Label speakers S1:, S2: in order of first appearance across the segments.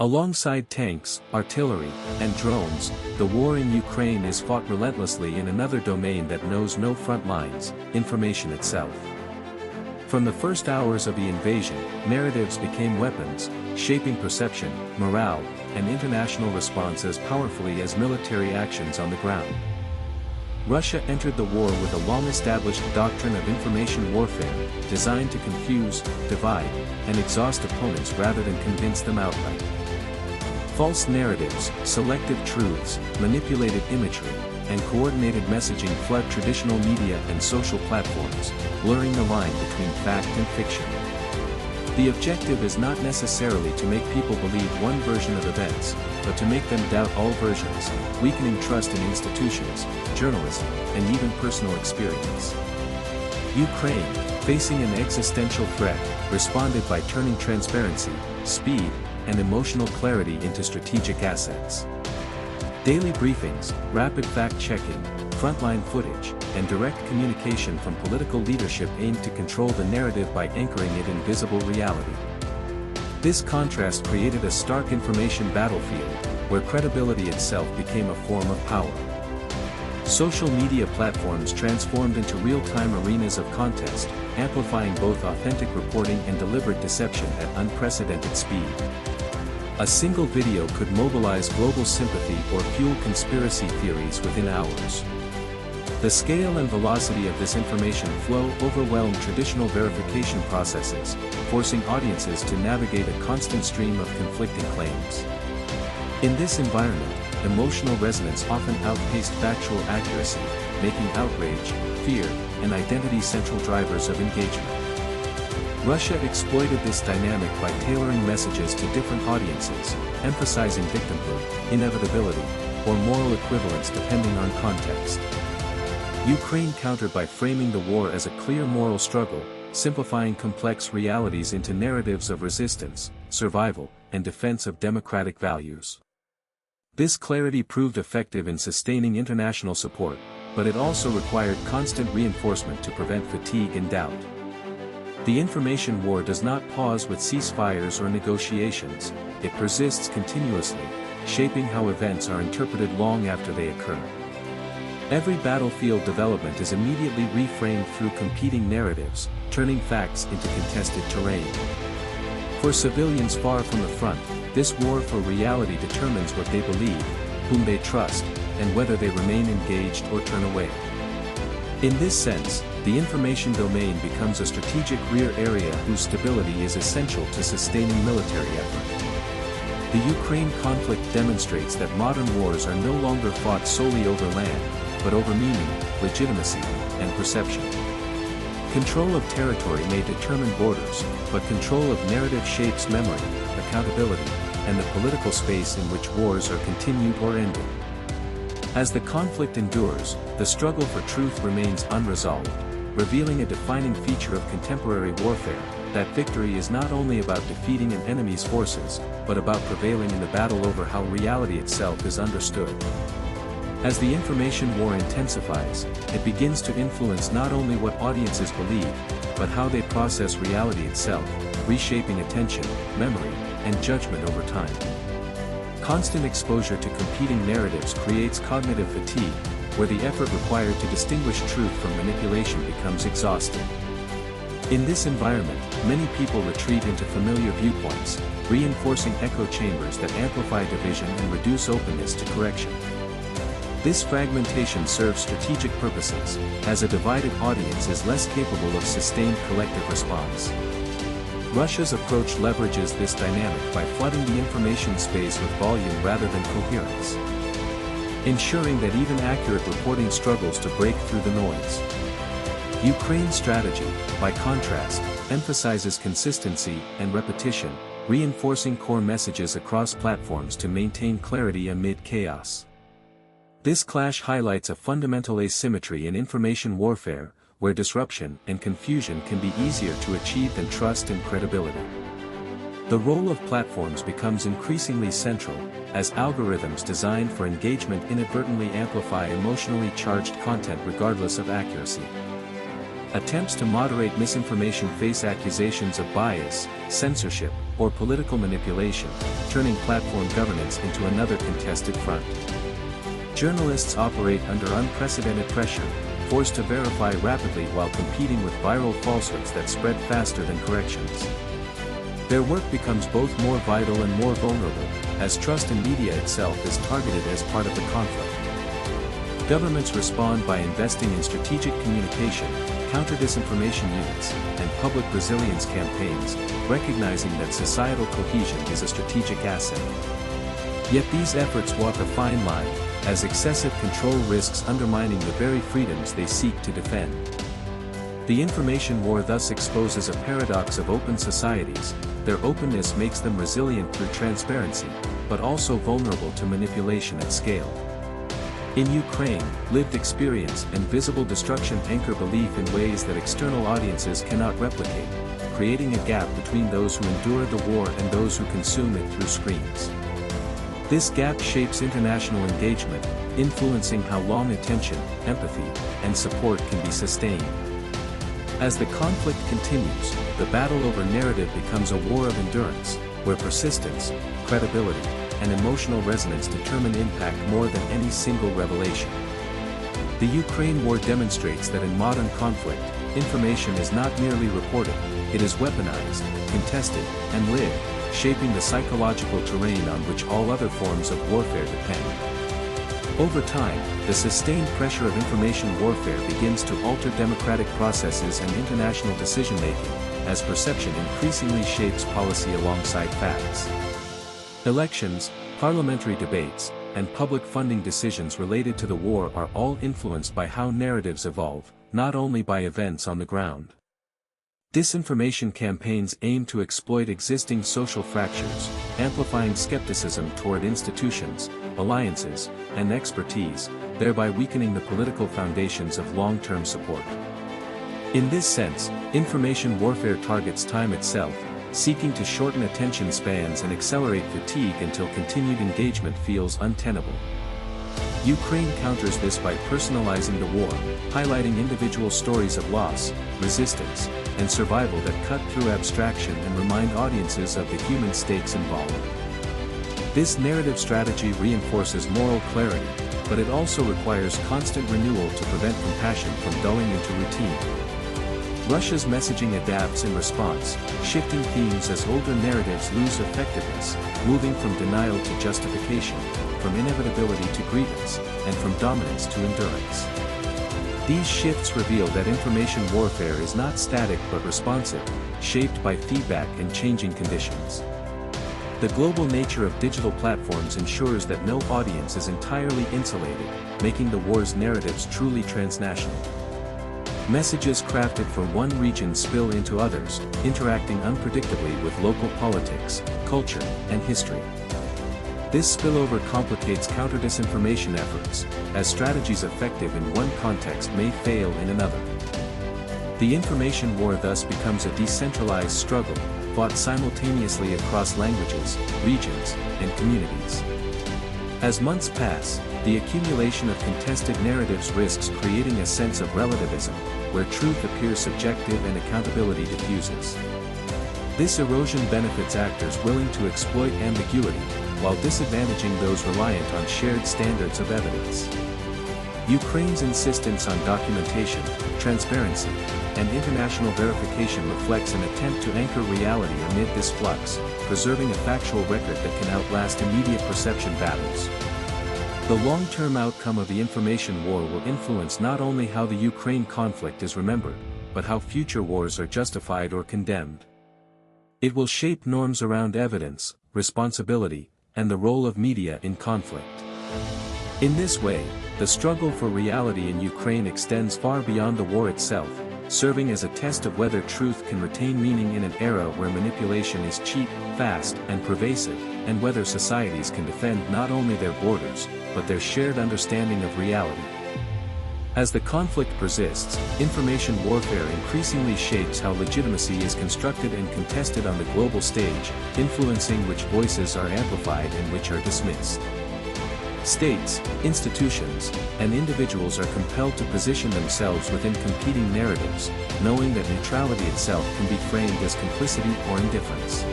S1: Alongside tanks, artillery, and drones, the war in Ukraine is fought relentlessly in another domain that knows no front lines: information itself. From the first hours of the invasion, narratives became weapons, shaping perception, morale, and international response as powerfully as military actions on the ground. Russia entered the war with a long-established doctrine of information warfare, designed to confuse, divide, and exhaust opponents rather than convince them outright. False narratives, selective truths, manipulated imagery, and coordinated messaging flood traditional media and social platforms, blurring the line between fact and fiction. The objective is not necessarily to make people believe one version of events, but to make them doubt all versions, weakening trust in institutions, journalism, and even personal experience. Ukraine, facing an existential threat, responded by turning transparency, speed, and emotional clarity into strategic assets. Daily briefings, rapid fact-checking, frontline footage, and direct communication from political leadership aimed to control the narrative by anchoring it in visible reality. This contrast created a stark information battlefield, where credibility itself became a form of power. Social media platforms transformed into real-time arenas of contest, amplifying both authentic reporting and deliberate deception at unprecedented speed. A single video could mobilize global sympathy or fuel conspiracy theories within hours. The scale and velocity of this information flow overwhelmed traditional verification processes, forcing audiences to navigate a constant stream of conflicting claims. In this environment, emotional resonance often outpaced factual accuracy, making outrage, fear, and identity central drivers of engagement. Russia exploited this dynamic by tailoring messages to different audiences, emphasizing victimhood, inevitability, or moral equivalence depending on context. Ukraine countered by framing the war as a clear moral struggle, simplifying complex realities into narratives of resistance, survival, and defense of democratic values. This clarity proved effective in sustaining international support, but it also required constant reinforcement to prevent fatigue and doubt. The information war does not pause with ceasefires or negotiations, it persists continuously, shaping how events are interpreted long after they occur. Every battlefield development is immediately reframed through competing narratives, turning facts into contested terrain. For civilians far from the front, this war for reality determines what they believe, whom they trust, and whether they remain engaged or turn away. In this sense, the information domain becomes a strategic rear area whose stability is essential to sustaining military effort. The Ukraine conflict demonstrates that modern wars are no longer fought solely over land, but over meaning, legitimacy, and perception. Control of territory may determine borders, but control of narrative shapes memory, accountability, and the political space in which wars are continued or ended. As the conflict endures, the struggle for truth remains unresolved, revealing a defining feature of contemporary warfare, that victory is not only about defeating an enemy's forces, but about prevailing in the battle over how reality itself is understood. As the information war intensifies, it begins to influence not only what audiences believe, but how they process reality itself, reshaping attention, memory, and judgment over time. Constant exposure to competing narratives creates cognitive fatigue, where the effort required to distinguish truth from manipulation becomes exhausting. In this environment, many people retreat into familiar viewpoints, reinforcing echo chambers that amplify division and reduce openness to correction. This fragmentation serves strategic purposes, as a divided audience is less capable of sustained collective response. Russia's approach leverages this dynamic by flooding the information space with volume rather than coherence, ensuring that even accurate reporting struggles to break through the noise. Ukraine's strategy, by contrast, emphasizes consistency and repetition, reinforcing core messages across platforms to maintain clarity amid chaos. This clash highlights a fundamental asymmetry in information warfare, where disruption and confusion can be easier to achieve than trust and credibility. The role of platforms becomes increasingly central, as algorithms designed for engagement inadvertently amplify emotionally charged content regardless of accuracy. Attempts to moderate misinformation face accusations of bias, censorship, or political manipulation, turning platform governance into another contested front. Journalists operate under unprecedented pressure, forced to verify rapidly while competing with viral falsehoods that spread faster than corrections. Their work becomes both more vital and more vulnerable, as trust in media itself is targeted as part of the conflict. Governments respond by investing in strategic communication, counter-disinformation units, and public resilience campaigns, recognizing that societal cohesion is a strategic asset. Yet these efforts walk a fine line, as excessive control risks undermining the very freedoms they seek to defend. The information war thus exposes a paradox of open societies. Their openness makes them resilient through transparency, but also vulnerable to manipulation at scale. In Ukraine, lived experience and visible destruction anchor belief in ways that external audiences cannot replicate, creating a gap between those who endure the war and those who consume it through screens. This gap shapes international engagement, influencing how long attention, empathy, and support can be sustained. As the conflict continues, the battle over narrative becomes a war of endurance, where persistence, credibility, and emotional resonance determine impact more than any single revelation. The Ukraine war demonstrates that in modern conflict, information is not merely reported, it is weaponized, contested, and lived, shaping the psychological terrain on which all other forms of warfare depend. Over time, the sustained pressure of information warfare begins to alter democratic processes and international decision-making, as perception increasingly shapes policy alongside facts. Elections, parliamentary debates, and public funding decisions related to the war are all influenced by how narratives evolve, not only by events on the ground. Disinformation campaigns aim to exploit existing social fractures, amplifying skepticism toward institutions, alliances, and expertise, thereby weakening the political foundations of long-term support. In this sense, information warfare targets time itself, seeking to shorten attention spans and accelerate fatigue until continued engagement feels untenable. Ukraine counters this by personalizing the war, highlighting individual stories of loss, resistance, and survival that cut through abstraction and remind audiences of the human stakes involved. This narrative strategy reinforces moral clarity, but it also requires constant renewal to prevent compassion from dulling into routine. Russia's messaging adapts in response, shifting themes as older narratives lose effectiveness, moving from denial to justification, from inevitability to grievance, and from dominance to endurance. These shifts reveal that information warfare is not static but responsive, shaped by feedback and changing conditions. The global nature of digital platforms ensures that no audience is entirely insulated, making the war's narratives truly transnational. Messages crafted for one region spill into others, interacting unpredictably with local politics, culture, and history. This spillover complicates counter-disinformation efforts, as strategies effective in one context may fail in another. The information war thus becomes a decentralized struggle, fought simultaneously across languages, regions, and communities. As months pass, the accumulation of contested narratives risks creating a sense of relativism, where truth appears subjective and accountability diffuses. This erosion benefits actors willing to exploit ambiguity, while disadvantaging those reliant on shared standards of evidence. Ukraine's insistence on documentation, transparency, and international verification reflects an attempt to anchor reality amid this flux, preserving a factual record that can outlast immediate perception battles. The long-term outcome of the information war will influence not only how the Ukraine conflict is remembered, but how future wars are justified or condemned. It will shape norms around evidence, responsibility, and the role of media in conflict. In this way, the struggle for reality in Ukraine extends far beyond the war itself, serving as a test of whether truth can retain meaning in an era where manipulation is cheap, fast, and pervasive, and whether societies can defend not only their borders, but their shared understanding of reality. As the conflict persists, information warfare increasingly shapes how legitimacy is constructed and contested on the global stage, influencing which voices are amplified and which are dismissed. States, institutions, and individuals are compelled to position themselves within competing narratives, knowing that neutrality itself can be framed as complicity or indifference.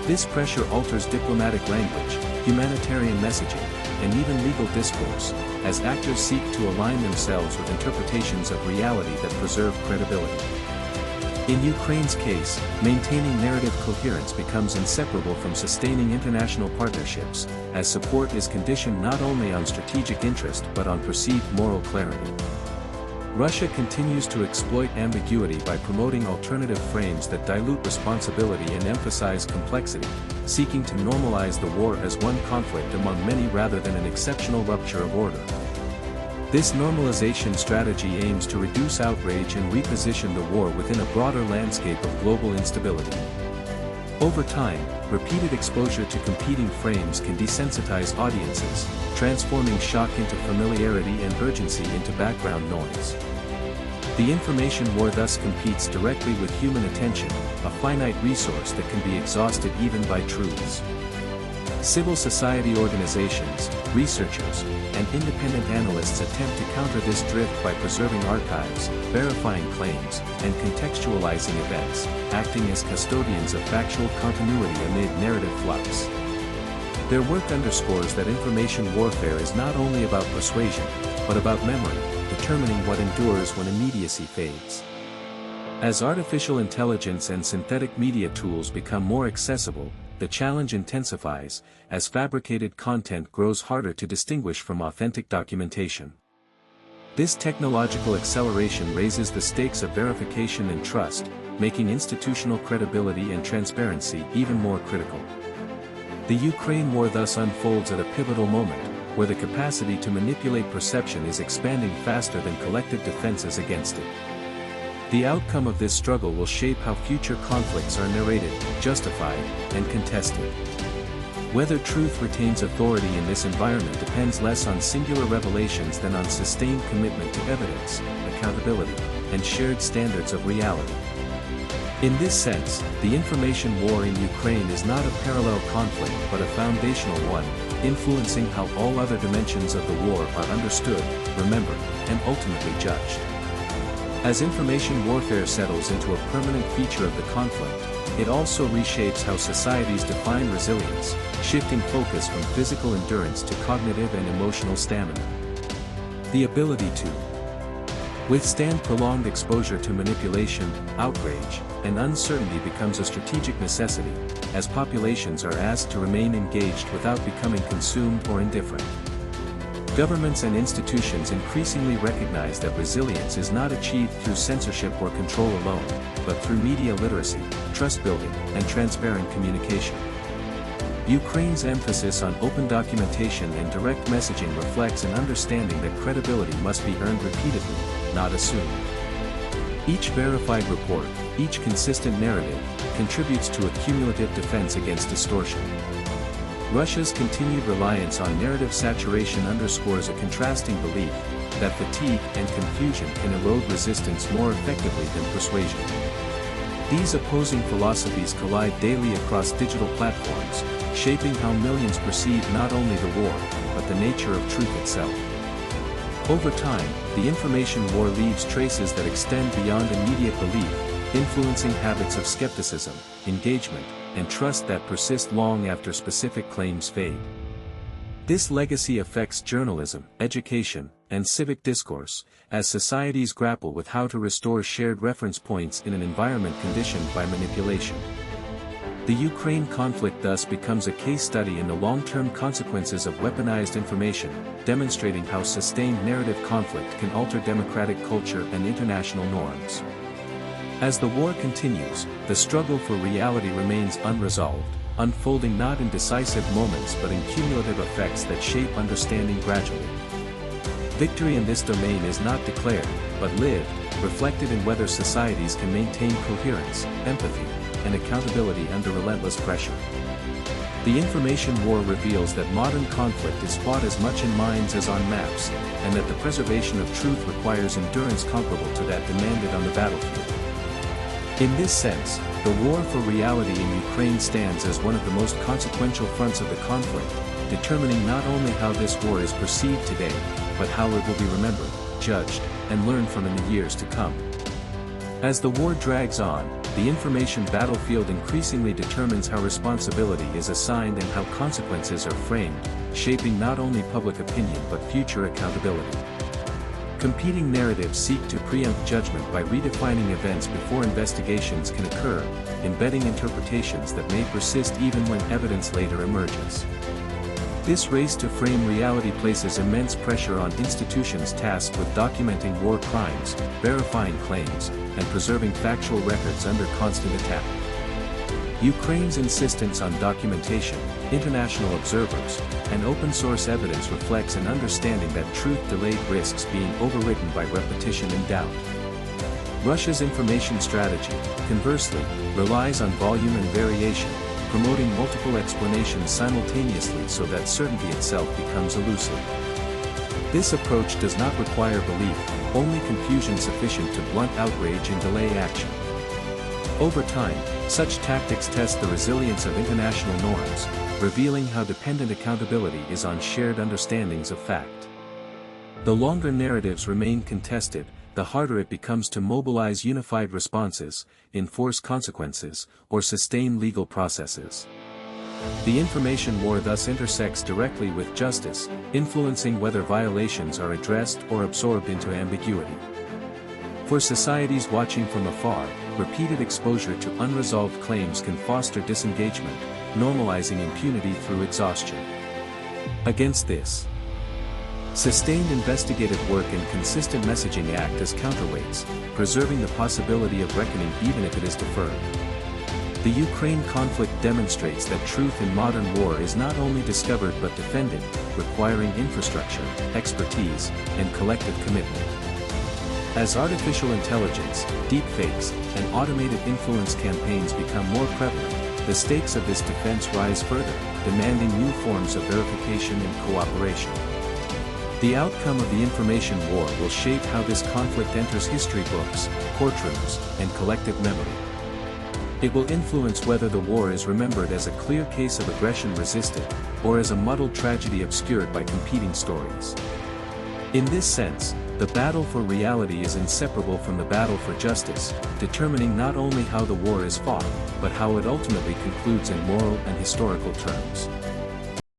S1: This pressure alters diplomatic language, humanitarian messaging, and even legal discourse, as actors seek to align themselves with interpretations of reality that preserve credibility. In Ukraine's case, maintaining narrative coherence becomes inseparable from sustaining international partnerships, as support is conditioned not only on strategic interest but on perceived moral clarity. Russia continues to exploit ambiguity by promoting alternative frames that dilute responsibility and emphasize complexity, seeking to normalize the war as one conflict among many rather than an exceptional rupture of order. This normalization strategy aims to reduce outrage and reposition the war within a broader landscape of global instability. Over time, repeated exposure to competing frames can desensitize audiences, transforming shock into familiarity and urgency into background noise. The information war thus competes directly with human attention, a finite resource that can be exhausted even by truths. Civil society organizations, researchers, and independent analysts attempt to counter this drift by preserving archives, verifying claims, and contextualizing events, acting as custodians of factual continuity amid narrative flux. Their work underscores that information warfare is not only about persuasion, but about memory, determining what endures when immediacy fades. As artificial intelligence and synthetic media tools become more accessible, the challenge intensifies, as fabricated content grows harder to distinguish from authentic documentation. This technological acceleration raises the stakes of verification and trust, making institutional credibility and transparency even more critical. The Ukraine war thus unfolds at a pivotal moment, where the capacity to manipulate perception is expanding faster than collective defenses against it. The outcome of this struggle will shape how future conflicts are narrated, justified, and contested. Whether truth retains authority in this environment depends less on singular revelations than on sustained commitment to evidence, accountability, and shared standards of reality. In this sense, the information war in Ukraine is not a parallel conflict but a foundational one, influencing how all other dimensions of the war are understood, remembered, and ultimately judged. As information warfare settles into a permanent feature of the conflict, it also reshapes how societies define resilience, shifting focus from physical endurance to cognitive and emotional stamina. The ability to withstand prolonged exposure to manipulation, outrage, and uncertainty becomes a strategic necessity, as populations are asked to remain engaged without becoming consumed or indifferent. Governments and institutions increasingly recognize that resilience is not achieved through censorship or control alone, but through media literacy, trust building, and transparent communication. Ukraine's emphasis on open documentation and direct messaging reflects an understanding that credibility must be earned repeatedly, not assumed. Each verified report, each consistent narrative, contributes to a cumulative defense against distortion. Russia's continued reliance on narrative saturation underscores a contrasting belief that fatigue and confusion can erode resistance more effectively than persuasion. These opposing philosophies collide daily across digital platforms, shaping how millions perceive not only the war, but the nature of truth itself. Over time, the information war leaves traces that extend beyond immediate belief, influencing habits of skepticism, engagement, and trust that persist long after specific claims fade. This legacy affects journalism, education, and civic discourse, as societies grapple with how to restore shared reference points in an environment conditioned by manipulation. The Ukraine conflict thus becomes a case study in the long-term consequences of weaponized information, demonstrating how sustained narrative conflict can alter democratic culture and international norms. As the war continues, the struggle for reality remains unresolved, unfolding not in decisive moments but in cumulative effects that shape understanding gradually. Victory in this domain is not declared, but lived, reflected in whether societies can maintain coherence, empathy, and accountability under relentless pressure. The information war reveals that modern conflict is fought as much in minds as on maps, and that the preservation of truth requires endurance comparable to that demanded on the battlefield. In this sense, the war for reality in Ukraine stands as one of the most consequential fronts of the conflict, determining not only how this war is perceived today, but how it will be remembered, judged, and learned from in the years to come. As the war drags on, the information battlefield increasingly determines how responsibility is assigned and how consequences are framed, shaping not only public opinion but future accountability. Competing narratives seek to preempt judgment by redefining events before investigations can occur, embedding interpretations that may persist even when evidence later emerges. This race to frame reality places immense pressure on institutions tasked with documenting war crimes, verifying claims, and preserving factual records under constant attack. Ukraine's insistence on documentation, international observers, and open-source evidence reflects an understanding that truth-delayed risks being overwritten by repetition and doubt. Russia's information strategy, conversely, relies on volume and variation, promoting multiple explanations simultaneously so that certainty itself becomes elusive. This approach does not require belief, only confusion sufficient to blunt outrage and delay action. Over time, such tactics test the resilience of international norms, revealing how dependent accountability is on shared understandings of fact. The longer narratives remain contested, the harder it becomes to mobilize unified responses, enforce consequences, or sustain legal processes. The information war thus intersects directly with justice, influencing whether violations are addressed or absorbed into ambiguity. For societies watching from afar, repeated exposure to unresolved claims can foster disengagement, normalizing impunity through exhaustion. Against this, sustained investigative work and consistent messaging act as counterweights, preserving the possibility of reckoning even if it is deferred. The Ukraine conflict demonstrates that truth in modern war is not only discovered but defended, requiring infrastructure, expertise, and collective commitment. As artificial intelligence, deepfakes, and automated influence campaigns become more prevalent, the stakes of this defense rise further, demanding new forms of verification and cooperation. The outcome of the information war will shape how this conflict enters history books, courtrooms, and collective memory. It will influence whether the war is remembered as a clear case of aggression resisted, or as a muddled tragedy obscured by competing stories. In this sense, the battle for reality is inseparable from the battle for justice, determining not only how the war is fought, but how it ultimately concludes in moral and historical terms.